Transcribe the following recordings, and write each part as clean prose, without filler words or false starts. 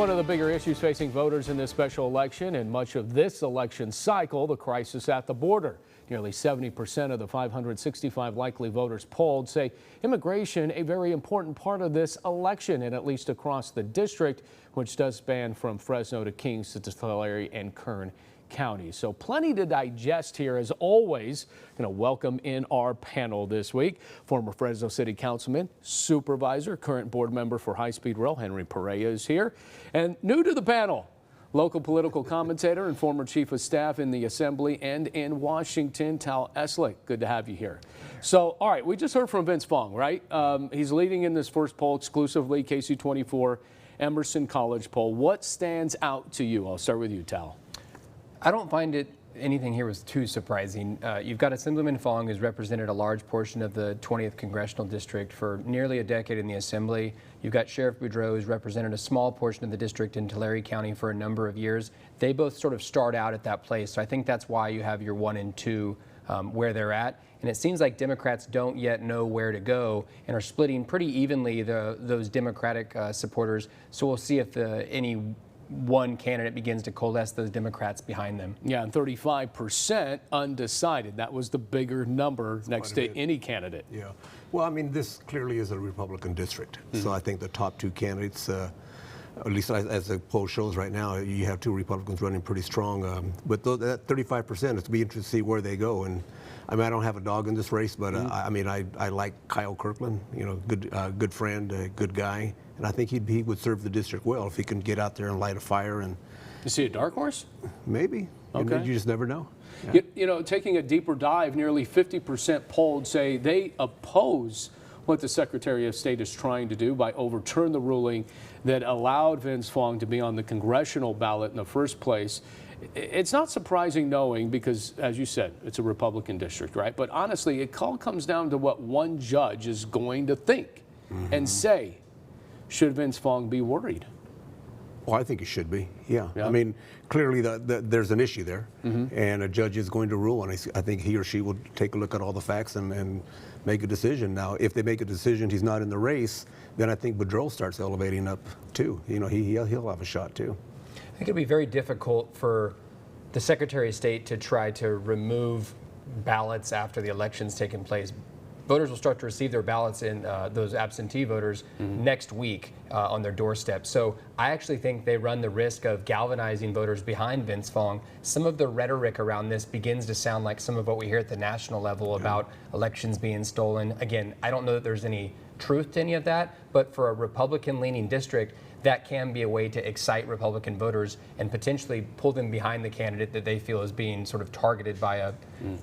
One of the bigger issues facing voters in this special election and much of this election cycle, the crisis at the border. Nearly 70% of the 565 likely voters polled say immigration a very important part of this election, and at least across the district, which does span from Fresno to Kings to Tulare and Kern County. So plenty to digest here. As always, going to welcome in our panel this week former Fresno City Councilman, Supervisor, current board member for High Speed Rail, Henry Perea is here, and new to the panel, local political commentator and former chief of staff in the Assembly and in Washington, Tal Eslick. Good to have you here. So, all right, we just heard from Vince Fong, right? He's leading in this first poll exclusively, KC24 Emerson College poll. What stands out to you? I'll start with you, Tal. I don't find anything here was too surprising. You've got Assemblyman Fong, who's represented a large portion of the 20th Congressional District for nearly a decade in the Assembly. You've got Sheriff Boudreaux, who's represented a small portion of the district in Tulare County for a number of years. They both sort of start out at that place, so I think that's why you have your 1 and 2 where they're at. And it seems like Democrats don't yet know where to go and are splitting pretty evenly those Democratic supporters. So we'll see if any one candidate begins to coalesce those Democrats behind them. Yeah, and 35% undecided. That was the bigger number next to any candidate. Yeah. Well, I mean, this clearly is a Republican district. So I think the top two candidates, at least as the poll shows right now, you have two Republicans running pretty strong. But that 35%, it's be interesting to see where they go. And I mean, I don't have a dog in this race, but I mean, I like Kyle Kirkland, you know, good friend, good guy. And I think he would serve the district well if he can get out there and light a fire. And you see a dark horse? Maybe. Okay. You just never know. Yeah. You know, taking a deeper dive, nearly 50% polled say they oppose what the Secretary of State is trying to do by overturn the ruling that allowed Vince Fong to be on the congressional ballot in the first place. It's not surprising knowing because, as you said, it's a Republican district, right? But honestly, it all comes down to what one judge is going to think and say. Should Vince Fong be worried? Well, I think he should be, yeah. I mean, clearly there's an issue there, and a judge is going to rule, and I think he or she will take a look at all the facts and make a decision. Now, if they make a decision he's not in the race, then I think Boudreaux starts elevating up, too. You know, he'll have a shot, too. I think it'll be very difficult for the Secretary of State to try to remove ballots after the election's taken place. Voters will start to receive their ballots in those absentee voters next week on their doorstep. So I actually think they run the risk of galvanizing voters behind Vince Fong. Some of the rhetoric around this begins to sound like some of what we hear at the national level about elections being stolen. Again, I don't know that there's any truth to any of that, but for a Republican-leaning district, that can be a way to excite Republican voters and potentially pull them behind the candidate that they feel is being sort of targeted by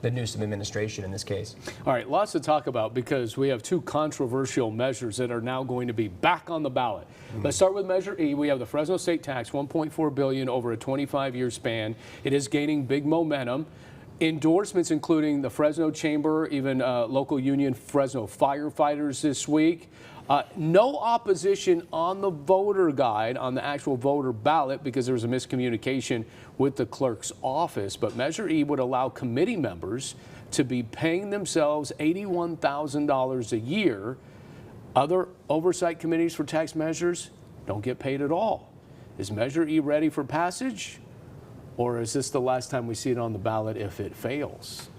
the Newsom administration in this case. All right, lots to talk about because we have two controversial measures that are now going to be back on the ballot. Let's start with Measure E. We have the Fresno state tax, $1.4 billion over a 25-year span. It is gaining big momentum. Endorsements including the Fresno Chamber, even local union Fresno firefighters this week. No opposition on the voter guide, on the actual voter ballot, because there was a miscommunication with the clerk's office. But Measure E would allow committee members to be paying themselves $81,000 a year. Other oversight committees for tax measures don't get paid at all. Is Measure E ready for passage? Or is this the last time we see it on the ballot if it fails?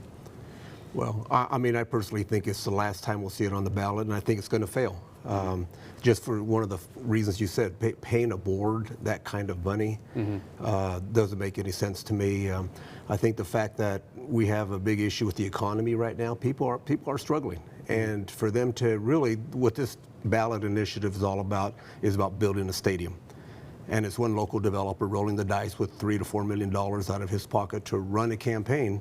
Well, I mean, I personally think it's the last time we'll see it on the ballot, and I think it's going to fail. Just for one of the reasons you said, paying a board that kind of money doesn't make any sense to me. I think the fact that we have a big issue with the economy right now, people are struggling. And for them to really, what this ballot initiative is about building a stadium. And it's one local developer rolling the dice with $3 to $4 million out of his pocket to run a campaign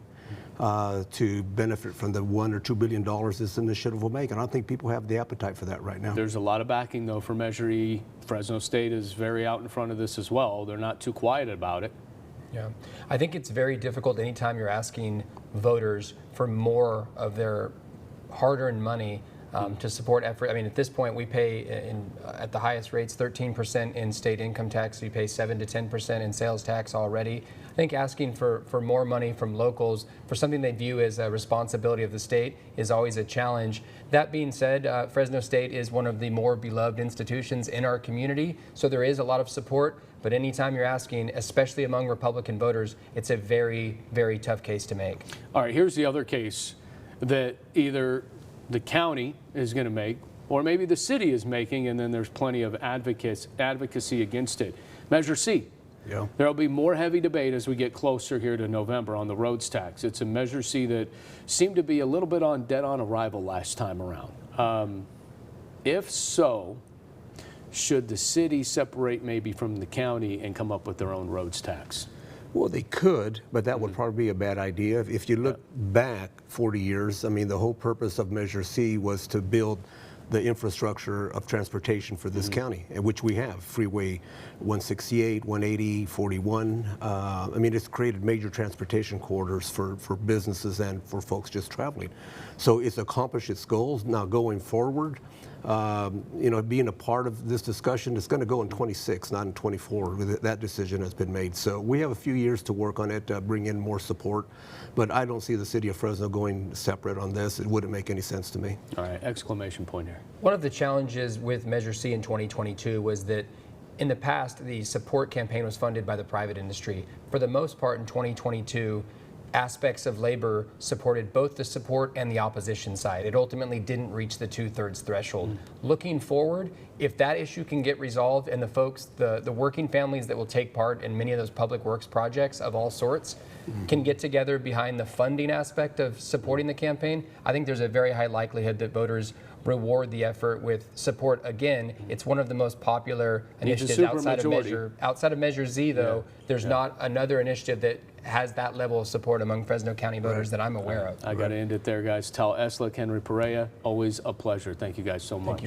to benefit from the $1 or $2 billion this initiative will make. And I don't think people have the appetite for that right now. There's a lot of backing, though, for Measure E. Fresno State is very out in front of this as well. They're not too quiet about it. Yeah, I think it's very difficult anytime you're asking voters for more of their hard-earned money to support effort. I mean, at this point, we pay at the highest rates 13% in state income tax. We pay 7 to 10% in sales tax already. I think asking for more money from locals for something they view as a responsibility of the state is always a challenge. That being said, Fresno State is one of the more beloved institutions in our community, so there is a lot of support. But anytime you're asking, especially among Republican voters, it's a very, very tough case to make. All right, here's the other case that either the county is going to make or maybe the city is making, and then there's plenty of advocacy against it. Measure C. Yeah. There will be more heavy debate as we get closer here to November on the roads tax. It's a Measure C that seemed to be a little bit dead on arrival last time around. If so, should the city separate maybe from the county and come up with their own roads tax? Well, they could, but that would probably be a bad idea. If you look back 40 years, I mean, the whole purpose of Measure C was to build the infrastructure of transportation for this county, which we have. Freeway 168, 180, 41. I mean, it's created major transportation corridors for businesses and for folks just traveling. So it's accomplished its goals. Now going forward, you know, being a part of this discussion, it's going to go in 26, not in 24. That decision has been made. So we have a few years to work on it, bring in more support. But I don't see the city of Fresno going separate on this. It wouldn't make any sense to me. All right, exclamation point here. One of the challenges with Measure C in 2022 was that in the past, the support campaign was funded by the private industry. For the most part in 2022, aspects of labor supported both the support and the opposition side. It ultimately didn't reach the 2/3 threshold. Looking forward, if that issue can get resolved and the folks, the working families that will take part in many of those public works projects of all sorts can get together behind the funding aspect of supporting the campaign, I think there's a very high likelihood that voters reward the effort with support. Again, it's one of the most popular initiatives outside of Measure Z, though. There's not another initiative that has that level of support among Fresno County voters that I'm aware of. I got to end it there, guys. Tal Eslick, Henry Perea, always a pleasure. Thank you guys so much.